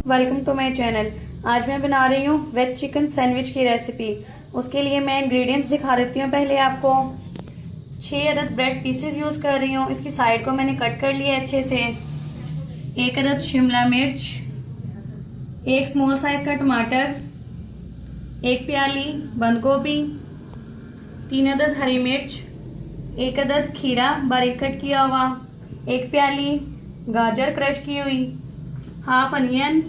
Welcome to my channel. आज मैं बना रही हूँ वेज चिकन सैंडविच की रेसिपी। उसके लिए मैं इंग्रेडिएंट्स दिखा देती हूँ। पहले आपको 6 अदद ब्रेड पीसेस यूज़ कर रही हूँ। इसकी साइड को मैंने कट कर लिया है अच्छे से। 1 अदद शिमला मिर्च, 1 स्मॉल साइज का टमाटर, 1 प्याली बंद गोभी, 3 अदद हरी मिर्च, 1 अदद खीरा बारीक कट किया हुआ, 1 प्याली गाजर क्रश की हुई, हाफ अनियन,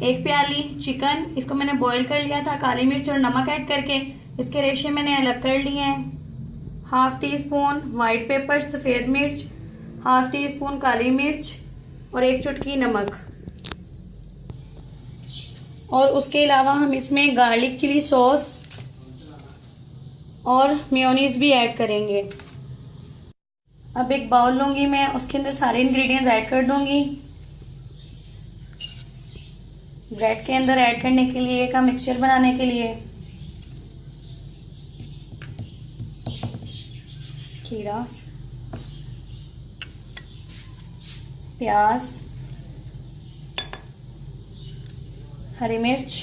1 प्याली चिकन, इसको मैंने बॉईल कर लिया था काली मिर्च और नमक ऐड करके। इसके रेशे मैंने अलग कर लिए हैं। Half tea spoon white paper सफ़ेद मिर्च, हाफ टी स्पून काली मिर्च और 1 चुटकी नमक। और उसके अलावा हम इसमें गार्लिक चिली सॉस और मेयोनीज भी ऐड करेंगे। अब एक बाउल लूंगी मैं, उसके अंदर सारे इंग्रेडिएंट्स ऐड कर दूंगी। ब्रेड के अंदर ऐड करने के लिए का मिक्सचर बनाने के लिए खीरा, प्याज, हरी मिर्च,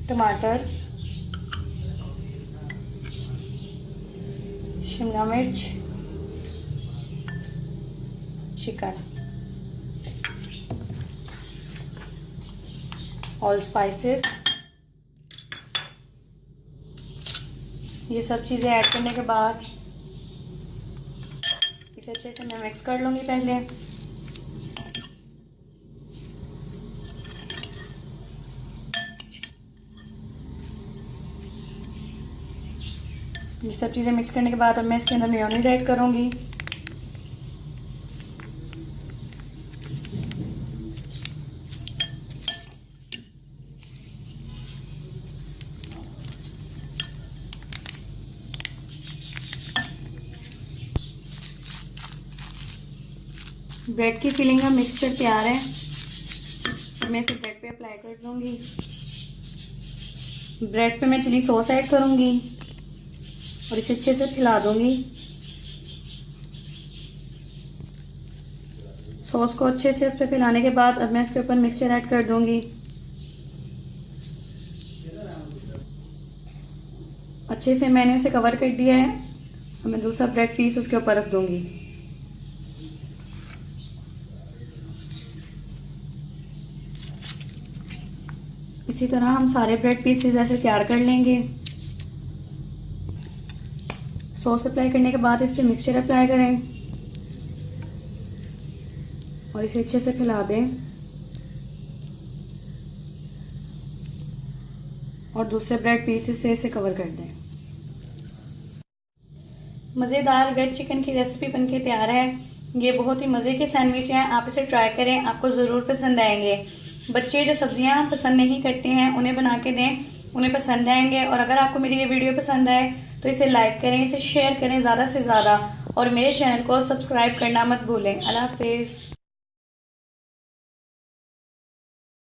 टमाटर, शिमला मिर्च, चिकन, ऑल स्पाइसेस। ये सब चीज़ें ऐड करने के बाद इसे अच्छे से मैं मिक्स कर लूँगी। पहले ये सब चीज़ें मिक्स करने के बाद अब मैं इसके अंदर मेयोनीज ऐड करूँगी। ब्रेड की फिलिंग का मिक्सचर तैयार है। मैं इसे ब्रेड पे अप्लाई कर दूंगी। ब्रेड पे मैं चिली सॉस ऐड करूंगी और इसे अच्छे से फैला दूंगी। सॉस को अच्छे से उस पर फैलाने के बाद अब मैं इसके ऊपर मिक्सचर ऐड कर दूंगी। अच्छे से मैंने उसे कवर कर दिया है। अब मैं दूसरा ब्रेड पीस उसके ऊपर रख दूंगी। इसी तरह हम सारे ब्रेड पीसेस ऐसे तैयार कर लेंगे। सॉस अप्लाई करने के बाद इस पर मिक्सचर अप्लाई करें और इसे अच्छे से फैला दें और दूसरे ब्रेड पीसेस से इसे कवर कर दें। मज़ेदार वेज चिकन की रेसिपी बनके तैयार है। ये बहुत ही मज़े के सैंडविच हैं। आप इसे ट्राई करें, आपको ज़रूर पसंद आएंगे। बच्चे जो सब्जियां पसंद नहीं करते हैं उन्हें बना के दें, उन्हें पसंद आएंगे। और अगर आपको मेरी ये वीडियो पसंद आए तो इसे लाइक करें, इसे शेयर करें ज़्यादा से ज़्यादा और मेरे चैनल को सब्सक्राइब करना मत भूलें। अल्लाह हाफिज़।